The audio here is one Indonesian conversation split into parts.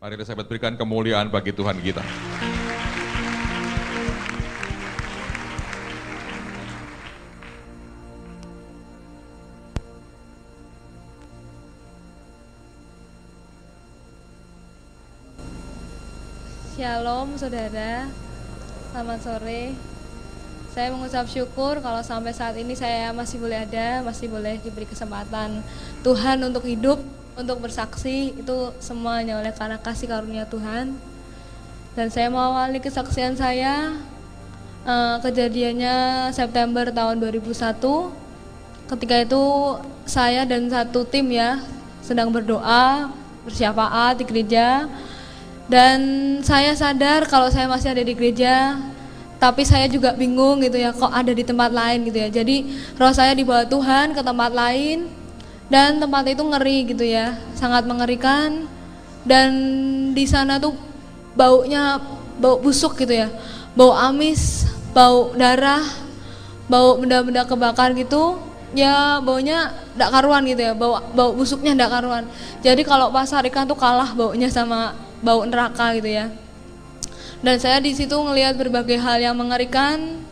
Mari sahabat berikan kemuliaan bagi Tuhan kita. Shalom saudara, selamat sore. Saya mengucap syukur kalau sampai saat ini saya masih boleh ada, masih boleh diberi kesempatan Tuhan untuk hidup, untuk bersaksi. Itu semuanya oleh karena kasih karunia Tuhan. Dan saya mau awali kesaksian saya, kejadiannya September tahun 2001. Ketika itu saya dan satu tim ya sedang berdoa, bersyafaat di gereja. Dan saya sadar kalau saya masih ada di gereja, tapi saya juga bingung gitu ya, kok ada di tempat lain gitu ya. Jadi roh saya dibawa Tuhan ke tempat lain, dan tempat itu ngeri gitu ya, sangat mengerikan. Dan di sana tuh baunya bau busuk gitu ya, bau amis, bau darah, bau benda-benda kebakar gitu. Ya baunya ndak karuan gitu ya, bau busuknya ndak karuan. Jadi kalau pasar ikan tuh kalah baunya sama bau neraka gitu ya. Dan saya di situ ngelihat berbagai hal yang mengerikan.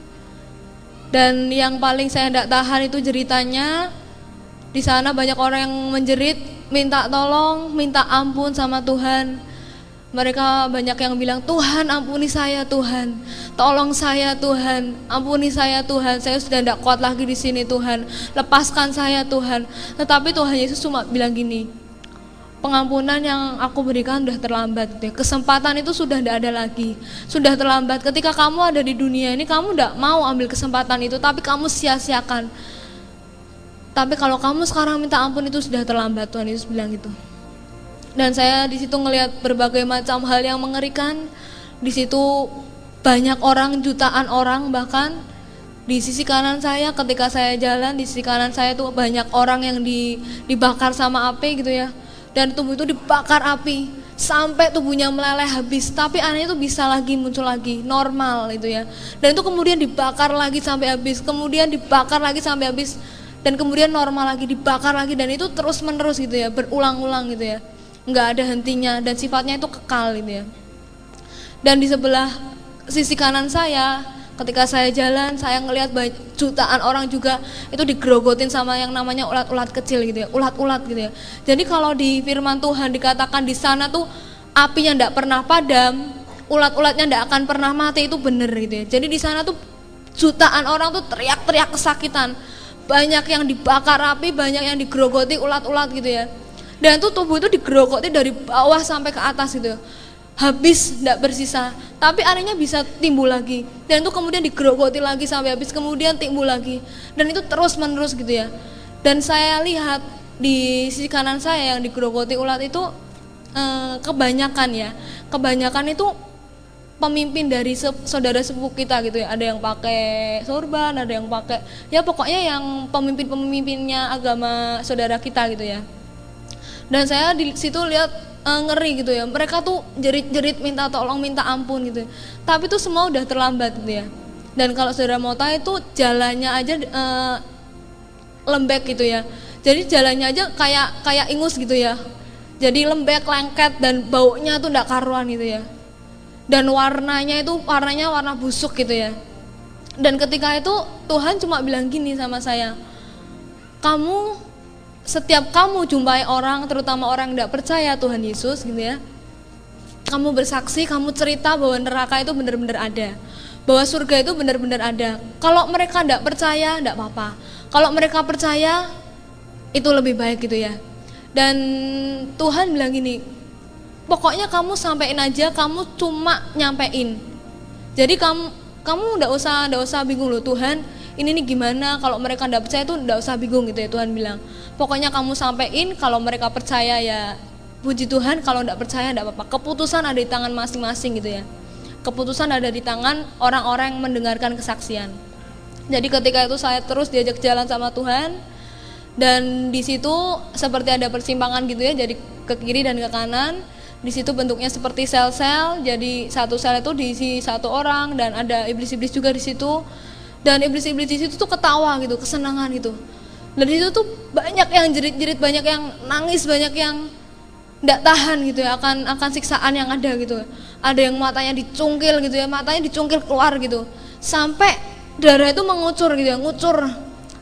Dan yang paling saya ndak tahan itu jeritanya. Di sana banyak orang yang menjerit, minta tolong, minta ampun sama Tuhan. Mereka banyak yang bilang, Tuhan ampuni saya Tuhan, tolong saya Tuhan, ampuni saya Tuhan, saya sudah tidak kuat lagi di sini Tuhan, lepaskan saya Tuhan. Tetapi Tuhan Yesus cuma bilang gini, pengampunan yang aku berikan sudah terlambat, kesempatan itu sudah tidak ada lagi, sudah terlambat. Ketika kamu ada di dunia ini, kamu tidak mau ambil kesempatan itu, tapi kamu sia-siakan. Tapi kalau kamu sekarang minta ampun itu sudah terlambat, Tuhan Yesus bilang gitu. Dan saya di situ ngelihat berbagai macam hal yang mengerikan. Di situ banyak orang, jutaan orang bahkan. Di sisi kanan saya ketika saya jalan, di sisi kanan saya tuh banyak orang yang dibakar sama api gitu ya. Dan tubuh itu dibakar api sampai tubuhnya meleleh habis. Tapi anehnya itu bisa lagi muncul lagi, normal gitu ya. Dan itu kemudian dibakar lagi sampai habis, kemudian dibakar lagi sampai habis, dan kemudian normal lagi, dibakar lagi, dan itu terus menerus gitu ya, berulang-ulang gitu ya. Nggak ada hentinya dan sifatnya itu kekal gitu ya. Dan di sebelah sisi kanan saya ketika saya jalan, saya ngelihat jutaan orang juga itu digerogotin sama yang namanya ulat-ulat kecil gitu ya, ulat-ulat gitu ya. Jadi kalau di firman Tuhan dikatakan di sana tuh apinya nggak pernah padam, ulat-ulatnya nggak akan pernah mati, itu bener gitu ya. Jadi di sana tuh jutaan orang tuh teriak-teriak kesakitan, banyak yang dibakar api, banyak yang digerogoti ulat-ulat gitu ya. Dan tuh tubuh itu digerogoti dari bawah sampai ke atas gitu, habis tidak bersisa. Tapi anehnya bisa timbul lagi, dan itu kemudian digerogoti lagi sampai habis, kemudian timbul lagi, dan itu terus menerus gitu ya. Dan saya lihat di sisi kanan saya yang digerogoti ulat itu kebanyakan itu pemimpin dari saudara sepupu kita gitu ya. Ada yang pakai sorban, ada yang pakai ya pokoknya yang pemimpinnya agama saudara kita gitu ya. Dan saya di situ lihat ngeri gitu ya, mereka tuh jerit-jerit minta tolong, minta ampun gitu. Tapi itu semua udah terlambat gitu ya. Dan kalau saudara mau tahu itu jalannya aja lembek gitu ya. Jadi jalannya aja kayak ingus gitu ya. Jadi lembek, lengket, dan baunya tuh ndak karuan gitu ya. Dan warnanya warna busuk gitu ya. Dan ketika itu Tuhan cuma bilang gini sama saya, setiap kamu jumpai orang, terutama orang yang tidak percaya Tuhan Yesus gitu ya, kamu bersaksi, kamu cerita bahwa neraka itu benar-benar ada, bahwa surga itu benar-benar ada. Kalau mereka tidak percaya, tidak apa-apa. Kalau mereka percaya, itu lebih baik gitu ya. Dan Tuhan bilang gini, pokoknya kamu sampein aja, kamu cuma nyampein. Jadi kamu tidak usah bingung loh, Tuhan ini nih gimana, kalau mereka tidak percaya itu tidak usah bingung gitu ya. Tuhan bilang pokoknya kamu sampein, kalau mereka percaya ya puji Tuhan, kalau tidak percaya tidak apa-apa. Keputusan ada di tangan masing-masing gitu ya. Keputusan ada di tangan orang-orang yang mendengarkan kesaksian. Jadi ketika itu saya terus diajak jalan sama Tuhan, dan di situ seperti ada persimpangan gitu ya, jadi ke kiri dan ke kanan. Di situ bentuknya seperti sel-sel, jadi satu sel itu diisi satu orang, dan ada iblis-iblis juga di situ. Dan iblis-iblis di situ tuh ketawa gitu, kesenangan gitu. Dan di situ tuh banyak yang jerit-jerit, banyak yang nangis, banyak yang nggak tahan gitu ya akan siksaan yang ada gitu. Ada yang matanya dicungkil gitu ya, matanya dicungkil keluar gitu, sampai darah itu mengucur gitu ya, ngucur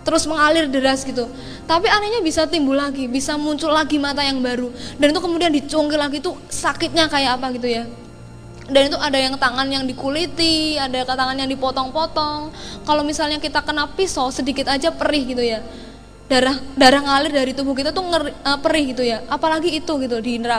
terus mengalir deras gitu. Tapi anehnya bisa timbul lagi, bisa muncul lagi mata yang baru, dan itu kemudian dicungkil lagi. Itu sakitnya kayak apa gitu ya. Dan itu ada yang tangan yang dikuliti, ada tangan yang dipotong-potong. Kalau misalnya kita kena pisau sedikit aja perih gitu ya, darah ngalir dari tubuh kita tuh perih gitu ya, apalagi itu gitu di neraka.